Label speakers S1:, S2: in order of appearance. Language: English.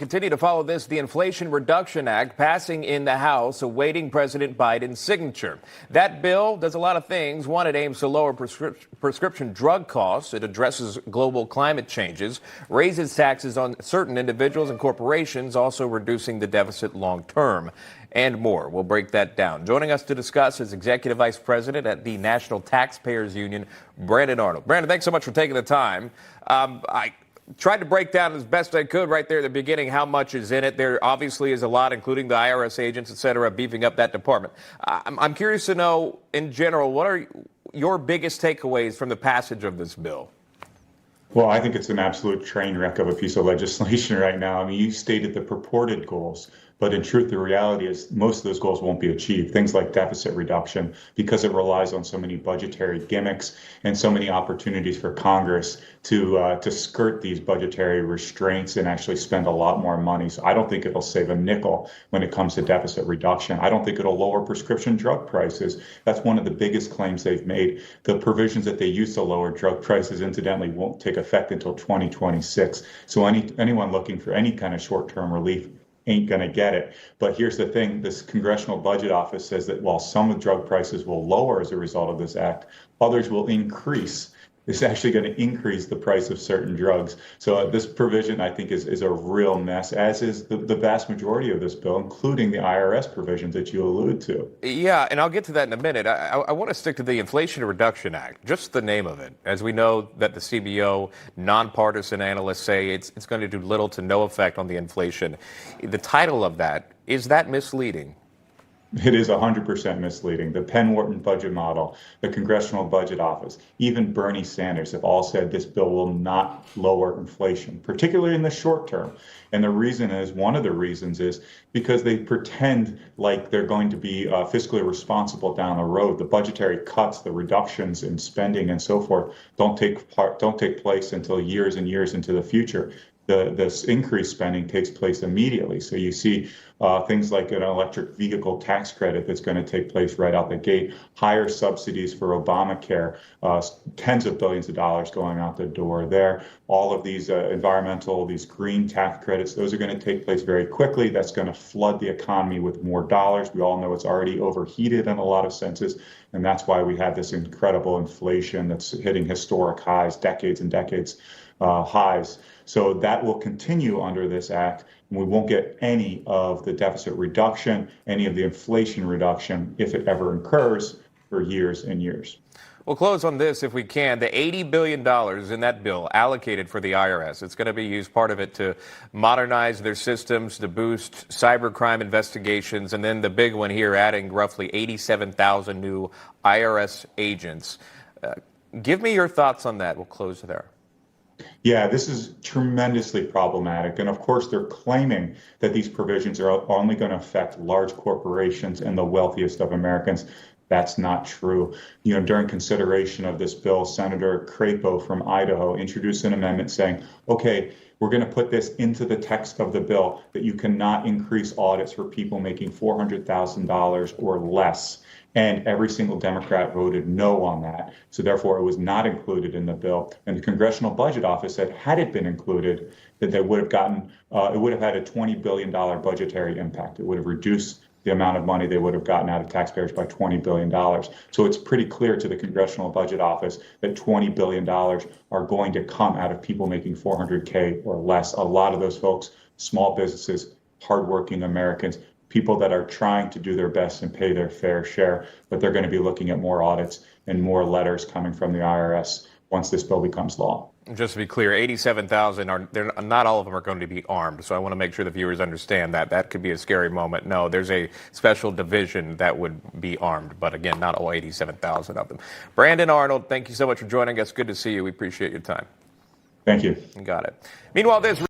S1: Continue to follow this. The Inflation Reduction Act passing in the House, awaiting President Biden's signature. That bill does a lot of things. One, it aims to lower prescription drug costs. It addresses global climate changes, raises taxes on certain individuals and corporations, also reducing the deficit long term, and more. We'll break that down. Joining us to discuss is Executive Vice President at the National Taxpayers Union, Brandon Arnold. Brandon, thanks so much for taking the time. I tried to break down as best I could right there at the beginning how much is in it. There obviously is a lot, including the IRS agents, et cetera, beefing up that department. I'm curious to know, in general, what are your biggest takeaways from the passage of this bill?
S2: Well, I think it's an absolute train wreck of a piece of legislation right now. I mean, you stated the purported goals, but in truth, the reality is most of those goals won't be achieved. Things like deficit reduction, because it relies on so many budgetary gimmicks and so many opportunities for Congress to skirt these budgetary restraints and actually spend a lot more money. So I don't think it'll save a nickel when it comes to deficit reduction. I don't think it'll lower prescription drug prices. That's one of the biggest claims they've made. The provisions that they use to lower drug prices, incidentally, won't take effect until 2026. So anyone looking for any kind of short-term relief ain't going to get it. But here's the thing, this Congressional Budget Office says that while some of drug prices will lower as a result of this act, others will increase. It's actually going to increase the price of certain drugs. So this provision, I think, is a real mess, as is the vast majority of this bill, including the IRS provisions that you allude to.
S1: Yeah, and I'll get to that in a minute. I want to stick to the Inflation Reduction Act, just the name of it. As we know that the CBO, nonpartisan analysts say it's going to do little to no effect on the inflation. The title of that, is that misleading?
S2: It is 100% misleading. The Penn-Wharton budget model, the Congressional Budget Office, even Bernie Sanders have all said this bill will not lower inflation, particularly in the short term. And one of the reasons is because they pretend like they're going to be fiscally responsible down the road. The budgetary cuts, the reductions in spending and so forth don't take place until years and years into the future. This increased spending takes place immediately. So you see things like an electric vehicle tax credit that's going to take place right out the gate, higher subsidies for Obamacare, tens of billions of dollars going out the door there. All of these these green tax credits, those are going to take place very quickly. That's going to flood the economy with more dollars. We all know it's already overheated in a lot of senses. And that's why we have this incredible inflation that's hitting historic highs, decades and decades highs. So that will continue under this act, and we won't get any of the deficit reduction, any of the inflation reduction, if it ever occurs, for years and years.
S1: We'll close on this if we can. The $80 billion in that bill allocated for the IRS, it's going to be used, part of it, to modernize their systems, to boost cybercrime investigations, and then the big one here, adding roughly 87,000 new IRS agents. Give me your thoughts on that. We'll close there.
S2: Yeah, this is tremendously problematic. And of course, they're claiming that these provisions are only going to affect large corporations and the wealthiest of Americans. That's not true. During consideration of this bill, Senator Crapo from Idaho introduced an amendment saying, okay, we're going to put this into the text of the bill that you cannot increase audits for people making $400,000 or less. And every single Democrat voted no on that. So therefore, it was not included in the bill. And the Congressional Budget Office said, had it been included, that they would have it would have had a $20 billion budgetary impact. It would have reduced the amount of money they would have gotten out of taxpayers by $20 billion. So it's pretty clear to the Congressional Budget Office that $20 billion are going to come out of people making $400K or less. A lot of those folks, small businesses, hardworking Americans, people that are trying to do their best and pay their fair share, but they're going to be looking at more audits and more letters coming from the IRS once this bill becomes law.
S1: Just to be clear, 87,000 not all of them are going to be armed. So I want to make sure the viewers understand that. That could be a scary moment. No, there's a special division that would be armed. But again, not all 87,000 of them. Brandon Arnold, thank you so much for joining us. Good to see you. We appreciate your time.
S2: Thank you.
S1: Got it. Meanwhile, this